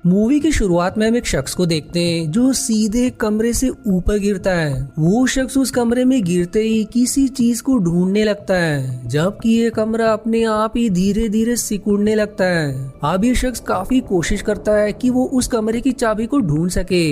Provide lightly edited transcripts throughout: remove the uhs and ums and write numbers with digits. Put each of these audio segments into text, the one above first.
Movie की शुरुआत में हम एक शख्स को देखते हैं जो सीधे कमरे से ऊपर गिरता है। वो शख्स उस कमरे में गिरते ही किसी चीज को ढूंढने लगता है, जबकि ये कमरा अपने आप ही धीरे धीरे सिकुड़ने लगता है। अब ये शख्स काफी कोशिश करता है कि वो उस कमरे की चाबी को ढूंढ सके,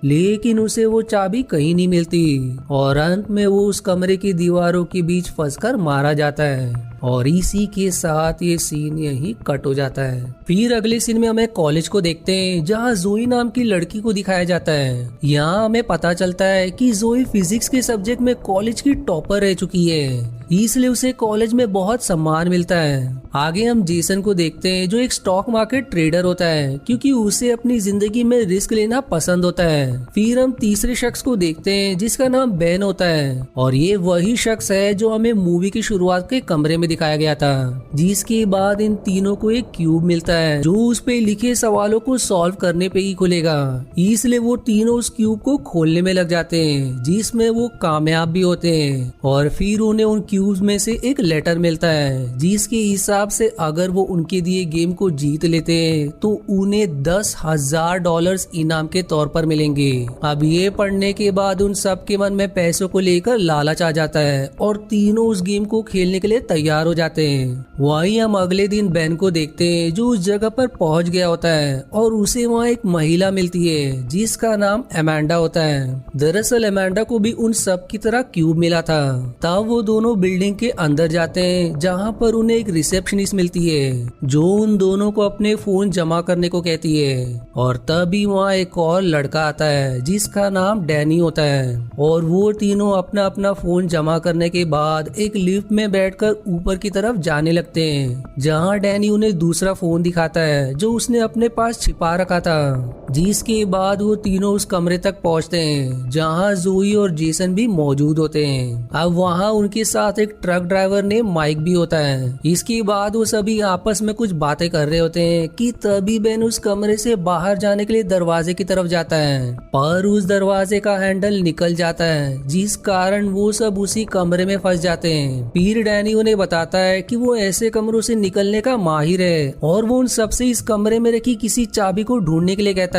लेकिन उसे वो चाबी कहीं नहीं मिलती और अंत में वो उस कमरे की दीवारों के बीच फंसकर मारा जाता है। और इसी के साथ ये सीन यहीं कट हो जाता है। फिर अगले सीन में हमें कॉलेज को देखते हैं, जहाँ जोई नाम की लड़की को दिखाया जाता है। यहाँ हमें पता चलता है कि जोई फिजिक्स के सब्जेक्ट में कॉलेज की टॉपर रह चुकी है, इसलिए उसे कॉलेज में बहुत सम्मान मिलता है। आगे हम जेसन को देखते हैं, जो एक स्टॉक मार्केट ट्रेडर होता है, क्योंकि उसे अपनी जिंदगी में रिस्क लेना पसंद होता है। फिर हम तीसरे शख्स को देखते हैं जिसका नाम बेन होता है, और ये वही शख्स है जो हमें मूवी की शुरुआत के कमरे में दिखाया गया था। जिसके बाद इन तीनों को एक क्यूब मिलता है जो उस पे लिखे सवालों को सॉल्व करने पे ही खुलेगा, इसलिए वो तीनों उस क्यूब को खोलने में लग जाते हैं, जिसमें वो कामयाब भी होते हैं। और फिर उन्हें उन क्यूब्स में से एक लेटर मिलता है, जिसके हिसाब से अगर वो उनके दिए गेम को जीत लेते हैं तो उन्हें $10,000 इनाम के तौर पर मिलेंगे। अब ये पढ़ने के बाद उन सब के मन में पैसों को लेकर लालच आ जाता है और तीनों उस गेम को खेलने के लिए तैयार हो जाते हैं। वहीं हम अगले दिन बेन को देखते हैं, जो उस जगह पर पहुंच गया होता है और उसे वहाँ एक महिला मिलती है जिसका नाम एमेंडा होता है। दरअसल एमेंडा को भी उन सब की तरह क्यूब मिला था। तब वो दोनों बिल्डिंग के अंदर जाते हैं, जहाँ पर उन्हें एक रिसेप्शनिस्ट मिलती है जो उन दोनों को अपने फोन जमा करने को कहती है। और तभी वहाँ एक और लड़का आता है जिसका नाम डैनी होता है, और वो तीनों अपना अपना फोन जमा करने के बाद एक लिफ्ट में बैठकर ऊपर की तरफ जाने लगते हैं, जहाँ डैनी उन्हें दूसरा फोन दिखाता है जो उसने अपने पास छिपा रखा था। जिसके बाद वो तीनों उस कमरे तक पहुँचते हैं जहाँ जोई और जेसन भी मौजूद होते हैं। अब वहाँ उनके साथ एक ट्रक ड्राइवर ने माइक भी होता है। इसके बाद वो सभी आपस में कुछ बातें कर रहे होते हैं कि तभी बेन उस कमरे से बाहर जाने के लिए दरवाजे की तरफ जाता है, पर उस दरवाजे का हैंडल निकल जाता है, जिस कारण वो सब उसी कमरे में फंस जाते हैं। फिर डैनी उन्हें बताता है कि वो ऐसे कमरों से निकलने का माहिर है और वो उन सबसे इस कमरे में रखी किसी चाबी को ढूंढने के लिए कहता है।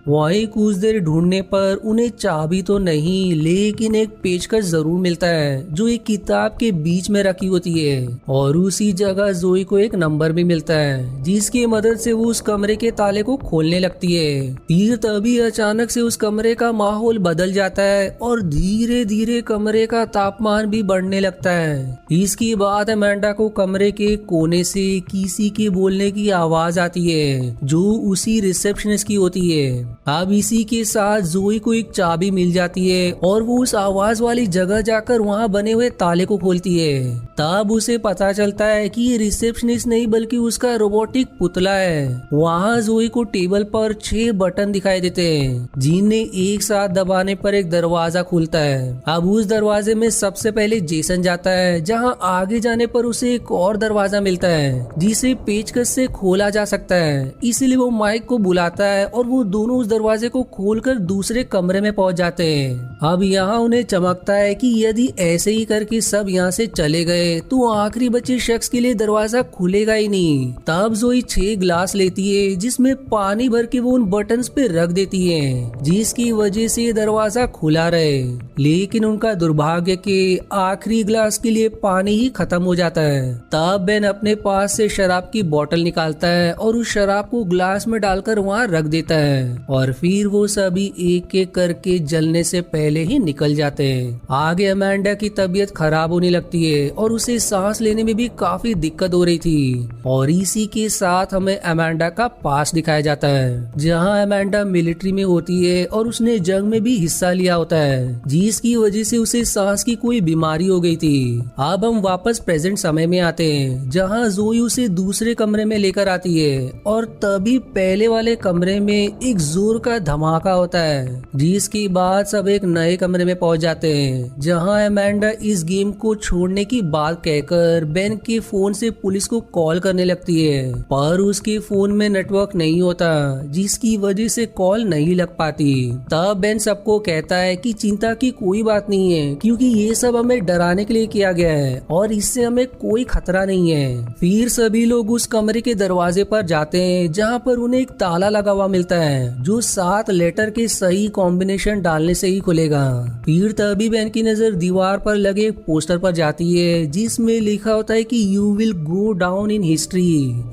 वहीं कुछ देर ढूंढने पर उन्हें चाबी तो नहीं, लेकिन एक पेचकश जरूर मिलता है जो एक किताब के बीच में रखी होती है, और उसी जगह जोई को एक नंबर भी मिलता है जिसकी मदद से वो उस कमरे के ताले को खोलने लगती है। फिर तभी अचानक से उस कमरे का माहौल बदल जाता है और धीरे धीरे कमरे का तापमान भी बढ़ने लगता है। इसके बाद अमेंडा को कमरे के कोने से किसी के बोलने की आवाज आती है जो उसी रिसेप्शनिस्ट की होती है। अब इसी के साथ जोई को एक चाबी मिल जाती है और वो उस आवाज वाली जगह जाकर वहाँ बने हुए ताले को खोलती है। तब उसे पता चलता है कि ये रिसेप्शनिस्ट नहीं बल्कि उसका रोबोटिक पुतला है। वहाँ जोई को टेबल पर 6 बटन दिखाई देते हैं जिन्हें एक साथ दबाने पर एक दरवाजा खुलता है। अब उस दरवाजे में सबसे पहले जेसन जाता है, जहाँ आगे जाने पर उसे एक और दरवाजा मिलता है जिसे पेचकस से खोला जा सकता है। इसलिए वो माइक को बुलाता है और वो दोनों उस दरवाजे को खोलकर दूसरे कमरे में पहुंच जाते हैं। अब यहाँ उन्हें चमकता है कि यदि ऐसे ही करके सब यहाँ से चले गए तो आखिरी बचे शख्स के लिए दरवाजा खुलेगा ही नहीं। तब जोई 6 ग्लास लेती है जिसमें पानी भर के वो उन बटन्स पे रख देती है, जिसकी वजह से दरवाजा खुला रहे। लेकिन उनका दुर्भाग्य के आखिरी ग्लास के लिए पानी ही खत्म हो जाता है। तब बेन अपने पास से शराब की बोतल निकालता है और उस शराब को ग्लास में डालकर वहाँ रख देता है, और फिर वो सभी एक एक करके जलने से पहले ही निकल जाते हैं। आगे अमेंडा की तबीयत खराब होने लगती है और उसे सांस लेने में भी काफी दिक्कत हो रही थी, और इसी के साथ हमें अमेंडा का पास दिखाया जाता है, जहां अमेंडा मिलिट्री में होती है और उसने जंग में भी हिस्सा लिया होता है, जिसकी वजह से उसे सांस की कोई बीमारी हो गई थी। अब हम वापस प्रेजेंट समय में आते हैं, जहां जोई उसे दूसरे कमरे में लेकर आती है, और तभी पहले वाले कमरे में एक जोर का धमाका होता है, जिसके बाद सब एक नए कमरे में पहुंच जाते हैं, जहां अमेंडा इस गेम को को छोड़ने की बात कहकर बेन के फोन से पुलिस को कॉल करने लगती है, पर उसके फोन में नेटवर्क नहीं होता, जिसकी वजह से कॉल नहीं लग पाती। तब बेन सबको कहता है कि चिंता की कोई बात नहीं है, क्योंकि ये सब हमें डराने के लिए किया गया है और इससे हमें कोई खतरा नहीं है। फिर सभी लोग उस कमरे के दरवाजे पर जाते हैं, जहाँ पर उन्हें एक ताला लगा हुआ मिलता है, जो 7 लेटर के सही कॉम्बिनेशन डालने से ही खुलेगा। फिर तभी बेन की नजर दीवार पर लगे एक पोस्टर पर जाती है, जिसमें लिखा होता है कि you will go down in history.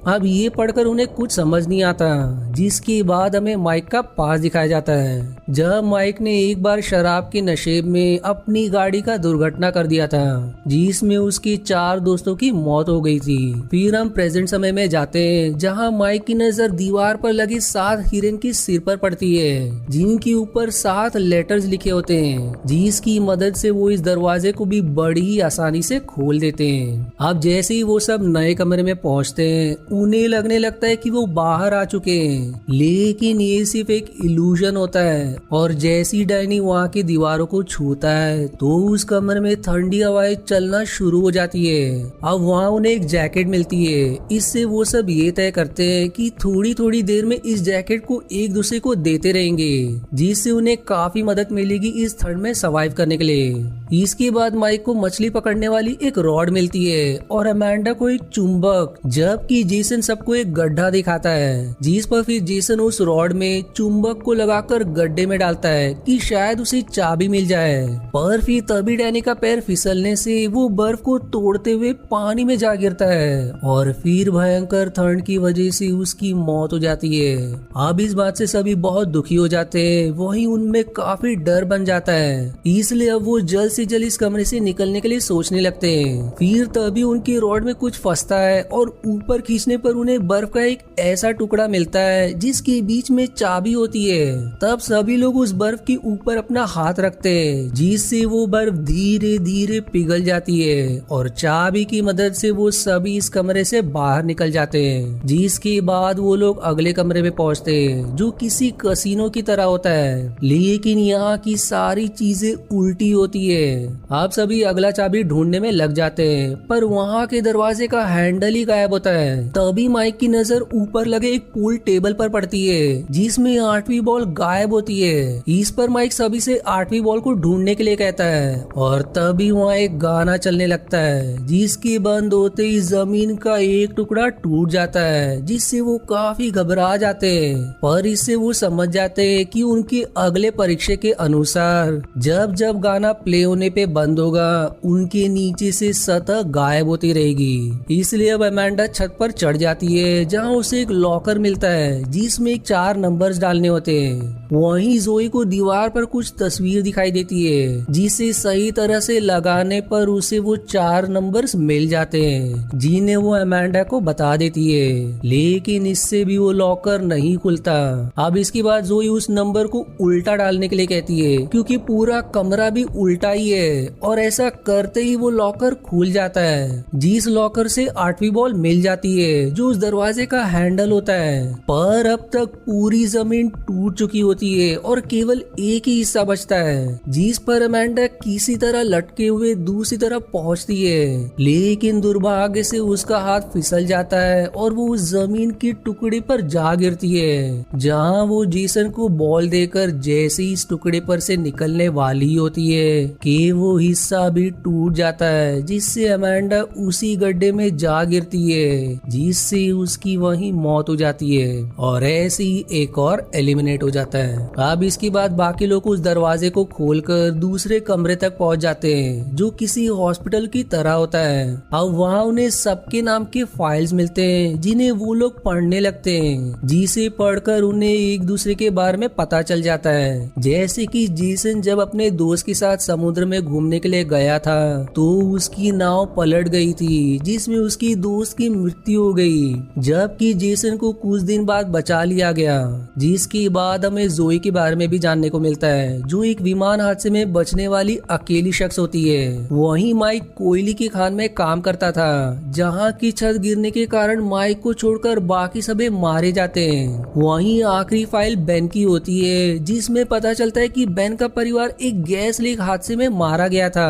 अब ये पढ़कर उन्हें कुछ समझ नहीं आता, जिसके बाद हमें माइक का पास दिखाया जाता है, जब माइक ने एक बार शराब के नशे में अपनी गाड़ी का दुर्घटना कर दिया था, जिसमें उसके 4 दोस्तों की मौत हो गई थी। फिर हम प्रेजेंट समय में जाते हैं, जहां माइक की नजर दीवार पर लगे 7 हिरन के सिर पर पड़ती है, जिनके ऊपर 7 लेटर्स लिखे होते हैं, जिसकी मदद से वो इस दरवाजे को भी बड़ी आसानी से खोल देते हैं। अब जैसे ही वो सब नए कमरे में पहुंचते हैं, उन्हें लगने लगता है कि वो बाहर आ चुके हैं, लेकिन ये सिर्फ एक इल्यूजन होता है। और जैसी डैनी वहाँ की दीवारों को छूता है, तो उस कमरे में ठंडी हवाएं चलना शुरू हो जाती है। अब वहाँ उन्हें एक जैकेट मिलती है। इससे वो सब ये तय करते हैं कि थोड़ी थोड़ी देर में इस जैकेट को एक दूसरे को देते रहेंगे, जिससे उन्हें काफी मदद मिलेगी इस ठंड में सर्वाइव करने के लिए। इसके बाद माइक को मछली पकड़ने वाली एक रॉड मिलती है और अमेंडा को एक चुंबक, जबकि जेसन सबको एक गड्ढा दिखाता है, जिस पर फिर जेसन उस रॉड में चुंबक को लगाकर गड्ढे में डालता है कि शायद उसे चाबी मिल जाए। पर फिर तभी डैनी का पैर फिसलने से वो बर्फ को तोड़ते हुए पानी में जा गिरता है और फिर भयंकर ठंड की वजह से उसकी मौत हो जाती है। अब इस बात से सभी बहुत दुखी हो जाते हैं, वहीं उनमें काफी डर बन जाता है, इसलिए अब वो जल्द से जल्द इस कमरे से निकलने के लिए सोचने लगते हैं। फिर तभी उनकी रॉड में कुछ फंसता है और ऊपर खींचने पर उन्हें बर्फ का एक ऐसा टुकड़ा मिलता है, जिसके बीच में चाबी होती है। तब सभी लोग उस बर्फ के ऊपर अपना हाथ रखते हैं, जिससे वो बर्फ धीरे धीरे पिघल जाती है और चाबी की मदद से वो सभी इस कमरे से बाहर निकल जाते हैं। जिसके बाद वो लोग अगले कमरे में पहुंचते हैं, जो किसी कसिनो की तरह होता है, लेकिन यहाँ की सारी चीजें उल्टी होती है। आप सभी अगला चाबी ढूंढने में लग जाते हैं, पर वहाँ के दरवाजे का हैंडल ही गायब होता है। तभी माइक की नजर ऊपर लगे एक पूल टेबल पर पड़ती है, जिसमें 8वीं बॉल गायब होती है। इस पर माइक सभी से 8वीं बॉल को ढूंढने के लिए कहता है और तभी वहाँ एक गाना चलने लगता है, जिसके बंद होते ही जमीन का एक टुकड़ा टूट जाता है, जिससे वो काफी घबरा जाते हैं। पर इससे वो समझ जाते हैं कि उनके अगले परीक्षा के अनुसार जब जब गाना प्ले होने पे बंद होगा, उनके नीचे से सतह गायब होती रहेगी। इसलिए अब अमेंडा छत पर चढ़ जाती है, जहाँ उसे एक लॉकर मिलता है, जिसमें 4 नंबर्स डालने होते हैं। वहीं जोई को दीवार पर कुछ तस्वीर दिखाई देती है, जिसे सही तरह से लगाने पर उसे वो 4 नंबर्स मिल जाते हैं, जिन्हें वो अमेंडा को बता देती है। लेकिन इससे भी वो लॉकर नहीं खुलता। अब इसके बाद जोई उस नंबर को उल्टा डालने के लिए कहती है, क्योंकि पूरा कमरा भी उल्टा ही है, और ऐसा करते ही वो लॉकर खुल जाता है, जिस लॉकर से 8वीं बॉल मिल जाती है, जो उस दरवाजे का हैंडल होता है। पर अब तक पूरी जमीन टूट चुकी होती है और केवल एक ही हिस्सा बचता है, जिस पर अमेंडा किसी तरह लटके हुए दूसरी तरफ पहुंचती है। लेकिन दुर्भाग्य से उसका हाथ फिसल जाता है और वो उस जमीन के टुकड़े पर जा गिरती है, जहां वो जेसन को बॉल देकर जैसे इस टुकड़े पर से निकलने वाली होती है कि वो हिस्सा भी टूट जाता है, जिससे अमेंडा उसी गड्ढे में जा गिरती है, जिससे उसकी वहीं मौत हो जाती है और ऐसे ही एक और एलिमिनेट हो जाता है। अब इसके बाद बाकी लोग उस दरवाजे को खोलकर दूसरे कमरे तक पहुंच जाते हैं, जो किसी हॉस्पिटल की तरह होता है। अब वहाँ उन्हें सबके नाम के फाइल्स मिलते हैं, जिन्हें वो लोग पढ़ने लगते हैं, जिसे पढ़कर उन्हें एक दूसरे के बारे में पता चल जाता है। जैसे कि जेसन जब अपने दोस्त के साथ समुद्र में घूमने के लिए गया था, तो उसकी नाव पलट गई थी, जिसमें उसकी दोस्त की मृत्यु हो गई, जबकि जेसन को कुछ दिन बाद बचा लिया गया। जिसके बाद हमें जोई के बारे में भी जानने को मिलता है, जो एक विमान हादसे में बचने वाली अकेली शख्स होती है। वहीं माइक कोयले की खान में काम करता था, जहां की छत गिरने के कारण माइक को छोड़कर बाकी सभी मारे जाते हैं। वहीं आखिरी फाइल बेन की होती है, जिसमें पता चलता है कि बेन का परिवार एक गैस लीक हादसे में मारा गया था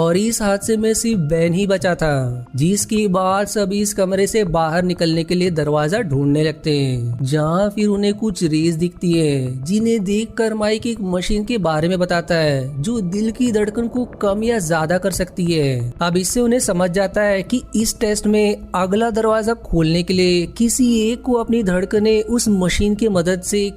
और इस हादसे में सिर्फ बेन ही बचा था, जिसके बाद सभी इस कमरे से बाहर निकलने के लिए दरवाजा ढूंढने लगते हैं, जहाँ फिर उन्हें कुछ रेस दिखती है, जिन्हें देखकर माइक एक मशीन के बारे में बताता है जो दिल की धड़कन को कम या ज्यादा कर सकती है। अब इससे उन्हें समझ जाता है कि इस टेस्ट में अगला दरवाजा खोलने के लिए किसी एक को अपनी धड़कनें उस मशीन की मदद से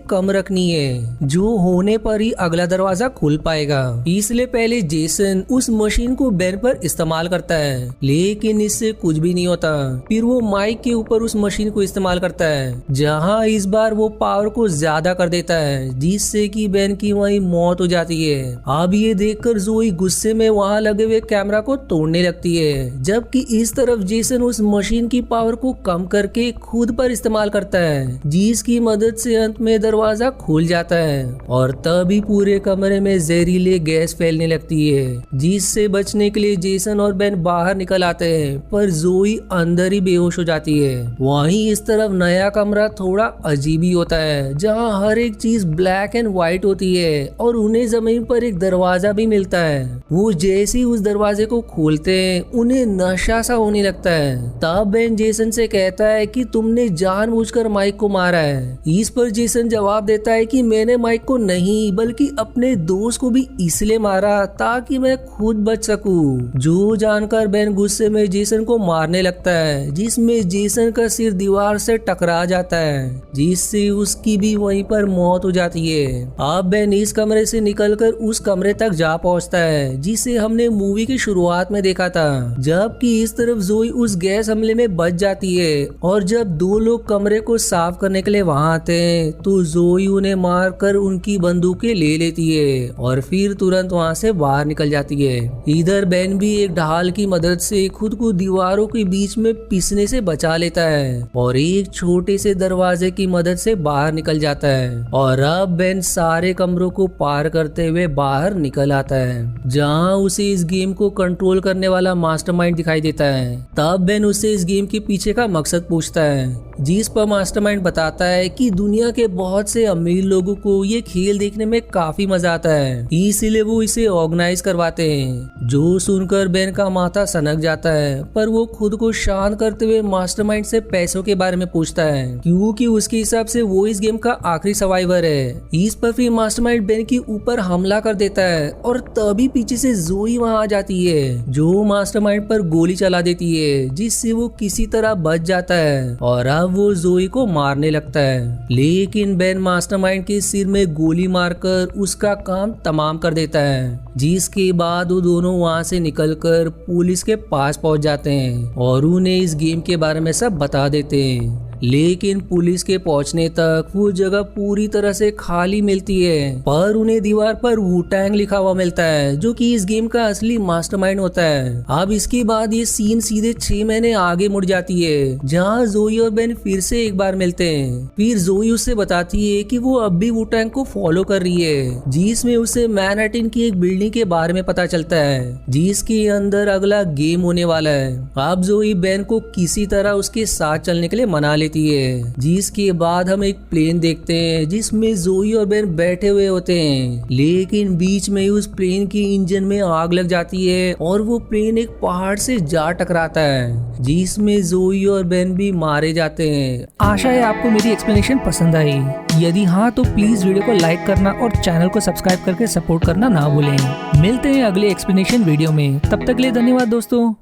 कम रखनी है, जो होने पर ही अगला दरवाजा खुल पाएगा। इसलिए पहले जेसन उस मशीन को बेन पर इस्तेमाल करता है, लेकिन इससे कुछ भी नहीं होता। फिर वो माइक के ऊपर उस मशीन को इस्तेमाल करता है, जहाँ इस बार वो पावर को ज्यादा कर देता है, जिससे कि बेन की वहीं मौत हो जाती है। अब ये देखकर जोई गुस्से में वहाँ लगे हुए कैमरा को तोड़ने लगती है, जबकि इस तरफ जेसन उस मशीन की पावर को कम करके खुद पर इस्तेमाल करता है, जिसकी मदद से अंत में दरवाजा खुल जाता है और तभी पूरे कमरे में जहरीले गैस फैलने लगती है, जिससे बचने के लिए जेसन और बेन बाहर निकल आते हैं, पर जोई अंदर ही बेहोश हो जाती है। वहीं इस तरफ नया कमरा थोड़ा अजीब ही होता है, जहां हर एक चीज ब्लैक एंड व्हाइट होती है और उन्हें जमीन पर एक दरवाजा भी मिलता है। वो जैसे ही उस दरवाजे को खोलते हैं उन्हें नशा सा होने लगता है। तब बेन जेसन से कहता है कि तुमने जानबूझकर माइक को मारा है। इस पर जेसन जवाब देता है कि मैंने माइक को नहीं बल्कि अपने दोस्त को भी इसलिए मारा ताकि मैं खुद बच सकूं। जो जानकर बेन गुस्से में जेसन को मारने लगता है, जिसमें जेसन का सिर दीवार से टकरा जाता है, जिससे उसकी भी वहीं पर मौत हो जाती है। अब बेन इस कमरे से निकलकर उस कमरे तक जा पहुंचता है जिसे हमने मूवी की शुरुआत में देखा था, जबकि इस तरफ जोई उस गैस हमले में बच जाती है। और जब दो लोग कमरे को साफ करने के लिए वहां आते हैं तो जोई उन्हें मारकर उनकी बंदूकें ले लेती है और फिर तुरंत वहां से बाहर निकल जाती है। इधर बेन भी एक ढाल की मदद से खुद को दीवारों के बीच में पिसने से बचा लेता है और एक छोटे से दरवाजे की मदद से बाहर निकल जाता है। और अब बेन सारे कमरों को पार करते हुए बाहर निकल आता है, जहां उसे इस गेम को कंट्रोल करने वाला मास्टरमाइंड दिखाई देता है। तब बेन उससे इस गेम के पीछे का मकसद पूछता है, जिस पर मास्टरमाइंड बताता है कि दुनिया के बहुत से अमीर लोगों को ये खेल देखने में काफी मजा आता है, इसीलिए वो इसे ऑर्गेनाइज करवाते हैं। जो सुनकर बेन का माथा सनक जाता है, पर वो खुद को शांत करते हुए मास्टरमाइंड से पैसों के बारे में पूछता है, क्योंकि उसके हिसाब से वो इस गेम का आखिरी सर्वाइवर है। इस पर फिर मास्टरमाइंड बेन के ऊपर हमला कर देता है और तभी पीछे से जोई वहां आ जाती है, जो मास्टरमाइंड पर गोली चला देती है, जिससे वो किसी तरह बच जाता है और अब वो जोई को मारने लगता है। लेकिन बेन मास्टरमाइंड के सिर में गोली मारकर उसका काम तमाम कर देता है, जिसके बाद वो दोनों वहां से निकलकर पुलिस के पास पहुंच जाते हैं और उन्हें इस गेम के बारे में सब बता देते हैं। लेकिन पुलिस के पहुंचने तक वो जगह पूरी तरह से खाली मिलती है, पर उन्हें दीवार पर वू-टैंग लिखा हुआ मिलता है, जो कि इस गेम का असली मास्टरमाइंड होता है। अब इसके बाद ये सीन सीधे 6 महीने आगे मुड़ जाती है, जहां जोई और बेन फिर से एक बार मिलते हैं। फिर जोई उससे बताती है कि वो अब भी वू-टैंग को फॉलो कर रही है, जिसमें उसे मैनहट्टन की एक बिल्डिंग के बारे में पता चलता है, जिसके अंदर अगला गेम होने वाला है। अब जोई बेन को किसी तरह उसके साथ चलने के लिए मना लेती है, जिसके बाद हम एक प्लेन देखते हैं जिसमें जोई और बेन बैठे हुए होते हैं। लेकिन बीच में ही उस प्लेन के इंजन में आग लग जाती है और वो प्लेन एक पहाड़ से जा टकराता है, जिसमें जोई और बेन भी मारे जाते हैं। आशा है आपको मेरी एक्सप्लेनेशन पसंद आई। यदि हाँ तो प्लीज वीडियो को लाइक करना और चैनल को सब्सक्राइब करके सपोर्ट करना ना भूलें। मिलते हैं अगले एक्सप्लेनेशन वीडियो में, तब तक के लिए धन्यवाद दोस्तों।